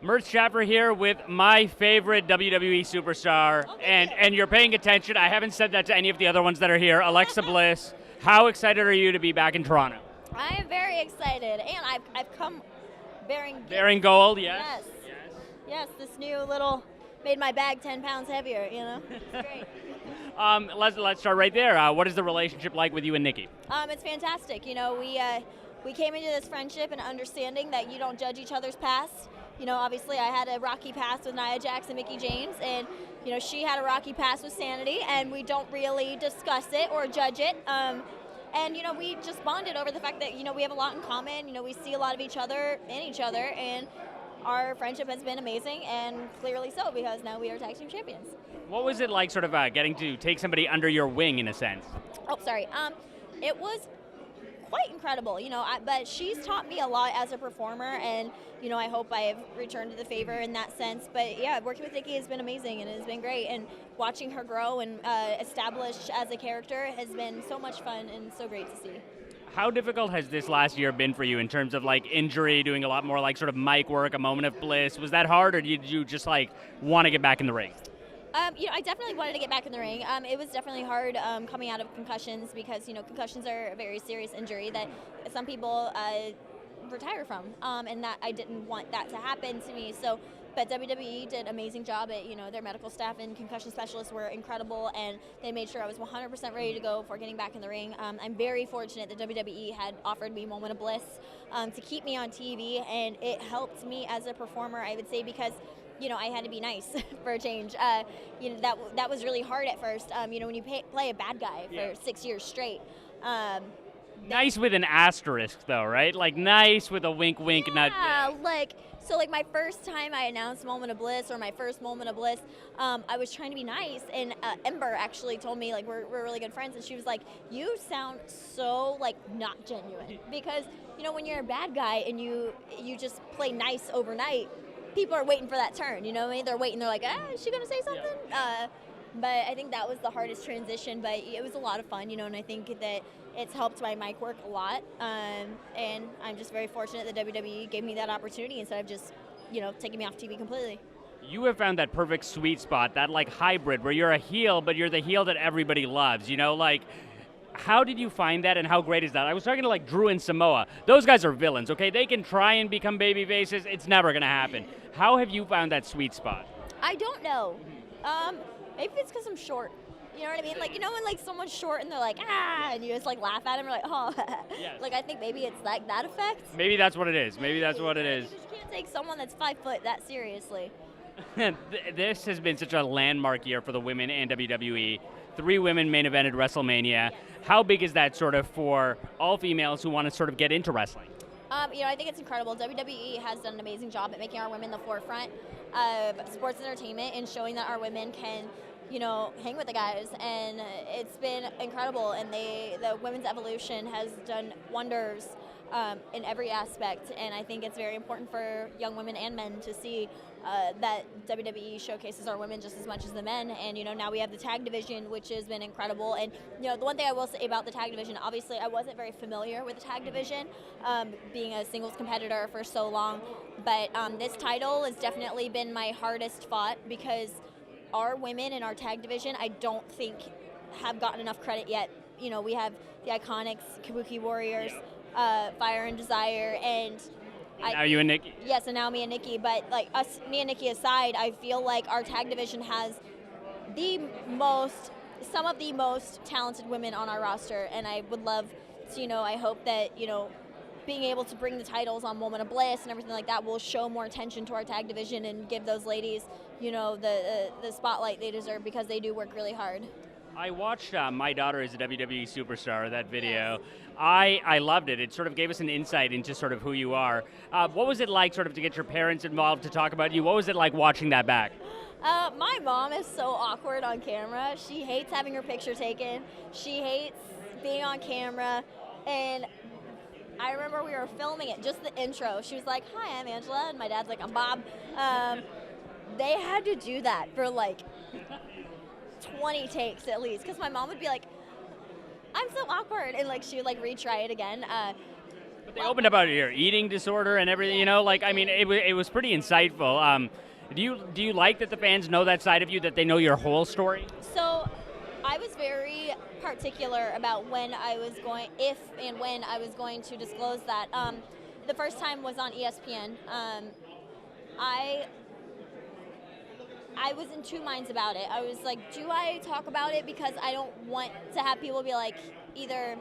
Murtz Jaffer here with my favorite WWE superstar, and you're paying attention. I haven't said that to any of the other ones that are here. Alexa Bliss, how excited are you to be back in Toronto? I am very excited, and I've come bearing gifts. Bearing gold, yes. Yes, this new little made my bag 10 pounds heavier, you know? It's great. Let's start right there. What is the relationship like with you and Nikki? It's fantastic. You know, we came into this friendship and understanding that you don't judge each other's past. You know, obviously I had a rocky past with Nia Jax and Mickie James, and, you know, she had a rocky past with Sanity, and we don't really discuss it or judge it. And, you know, we just bonded over the fact that, you know, we have a lot in common. You know, we see a lot of each other in each other, and our friendship has been amazing, and clearly so, because now we are tag team champions. What was it like sort of getting to take somebody under your wing in a sense? Oh, sorry. It was quite incredible, you know, but she's taught me a lot as a performer, and, you know, I hope I have returned to the favor in that sense. But yeah, working with Nikki has been amazing, and it has been great, and watching her grow and establish as a character has been so much fun and so great to see. How difficult has this last year been for you in terms of like injury, doing a lot more like sort of mic work, a moment of bliss? Was that hard, or did you just like want to get back in the ring? You know, I definitely wanted to get back in the ring. It was definitely hard coming out of concussions, because, you know, concussions are a very serious injury that some people retire from, and that I didn't want that to happen to me. So, but WWE did an amazing job at, you know, their medical staff and concussion specialists were incredible, and they made sure I was 100% ready to go for getting back in the ring. I'm very fortunate that WWE had offered me Moment of Bliss to keep me on TV, and it helped me as a performer, I would say, because, you know, I had to be nice for a change. You know, that was really hard at first. You know, when you play a bad guy for 6 years straight. Nice with an asterisk, though, right? Like nice with a wink, wink, nut. Yeah, so my first time I announced Moment of Bliss, or my first Moment of Bliss, I was trying to be nice, and Ember actually told me, like, we're really good friends, and she was like, you sound so, like, not genuine. Because, you know, when you're a bad guy and you just play nice overnight, people are waiting for that turn, you know what I mean? They're waiting, they're like, is she gonna say something? Yeah. But I think that was the hardest transition, but it was a lot of fun, you know, and I think that it's helped my mic work a lot, and I'm just very fortunate that WWE gave me that opportunity instead of just, you know, taking me off TV completely. You have found that perfect sweet spot, that like hybrid where you're a heel, but you're the heel that everybody loves, you know, like, how did you find that, and how great is that? I was talking to like Drew and Samoa. Those guys are villains, okay? They can try and become baby faces. It's never gonna happen. How have you found that sweet spot? I don't know. Maybe it's because I'm short. You know what I mean? Like, you know when like someone's short and they're like, and you just like laugh at them, you're like, oh. Yes. Like, I think maybe it's like that effect. Maybe that's what it is. Maybe that's what it is. You just can't take someone that's 5 foot that seriously. This has been such a landmark year for the women and WWE. 3 women main evented WrestleMania. Yes. How big is that sort of for all females who want to sort of get into wrestling? You know, I think it's incredible. WWE has done an amazing job at making our women the forefront of sports entertainment and showing that our women can, you know, hang with the guys, and it's been incredible, and the women's evolution has done wonders in every aspect, and I think it's very important for young women and men to see that WWE showcases our women just as much as the men. And, you know, now we have the tag division, which has been incredible. And, you know, the one thing I will say about the tag division, obviously I wasn't very familiar with the tag division, being a singles competitor for so long, but this title has definitely been my hardest fought, because our women in our tag division, I don't think have gotten enough credit yet. You know, we have the Iconics, Kabuki Warriors, Fire and Desire, and now you and Nikki. Yes, and now me and Nikki. But like me and Nikki aside, I feel like our tag division has some of the most talented women on our roster, and I would love to, you know, I hope that, you know, being able to bring the titles on Moment of Bliss and everything like that will show more attention to our tag division and give those ladies, you know, the spotlight they deserve, because they do work really hard. I watched My Daughter is a WWE Superstar, that video. I loved it. It sort of gave us an insight into sort of who you are. What was it like sort of to get your parents involved to talk about you? What was it like watching that back? My mom is so awkward on camera. She hates having her picture taken. She hates being on camera. And I remember we were filming it, just the intro. She was like, hi, I'm Angela. And my dad's like, I'm Bob. They had to do that for like 20 takes at least, because my mom would be like, I'm so awkward, and like she would like retry it again. They opened about your eating disorder and everything, you know, like, I mean, it was pretty insightful. Do you like that the fans know that side of you, that they know your whole story? So I was very particular about when I was going, if and when I was going to disclose that. The first time was on ESPN. I was in two minds about it. I was like, do I talk about it because I don't want to have people be like either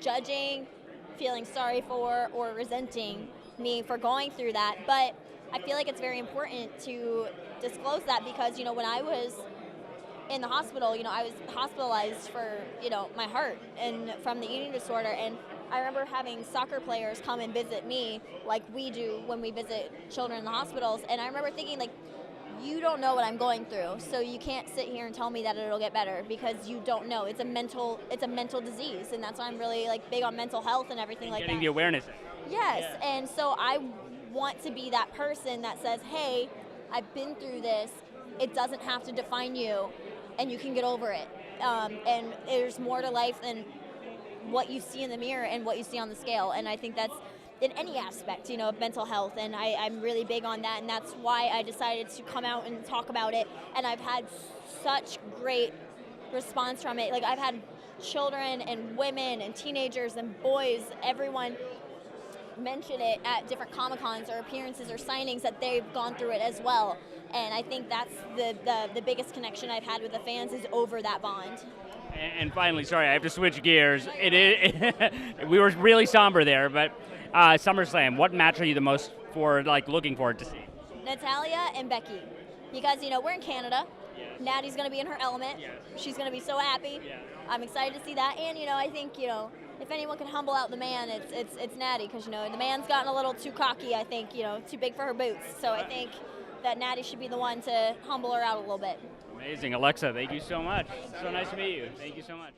judging, feeling sorry for, or resenting me for going through that. But I feel like it's very important to disclose that because, you know, when I was in the hospital, you know, I was hospitalized for, you know, my heart and from the eating disorder. And I remember having soccer players come and visit me like we do when we visit children in the hospitals. And I remember thinking, like, you don't know what I'm going through, so you can't sit here and tell me that it'll get better because you don't know. It's a mental disease, and that's why I'm really like big on mental health and everything like that. Getting the awareness. Yes, and so I want to be that person that says, hey, I've been through this. It doesn't have to define you, and you can get over it. And there's more to life than what you see in the mirror and what you see on the scale, and I think that's in any aspect, you know, of mental health, and I'm really big on that, and that's why I decided to come out and talk about it, and I've had such great response from it. Like, I've had children and women and teenagers and boys, everyone mention it at different Comic-Cons or appearances or signings that they've gone through it as well, and I think that's the biggest connection I've had with the fans is over that bond. And finally, sorry, I have to switch gears. We were really somber there, but SummerSlam, what match are you the most looking forward to see? Natalya and Becky, because, you know, we're in Canada. Yes. Natty's going to be in her element. Yes. She's going to be so happy. Yes. I'm excited to see that, and, you know, I think, you know, if anyone can humble out the man, it's Natty, because, you know, the man's gotten a little too cocky, I think, you know, too big for her boots. So I think that Natty should be the one to humble her out a little bit. Amazing. Alexa, thank you so much. So nice to meet you. Thank you so much.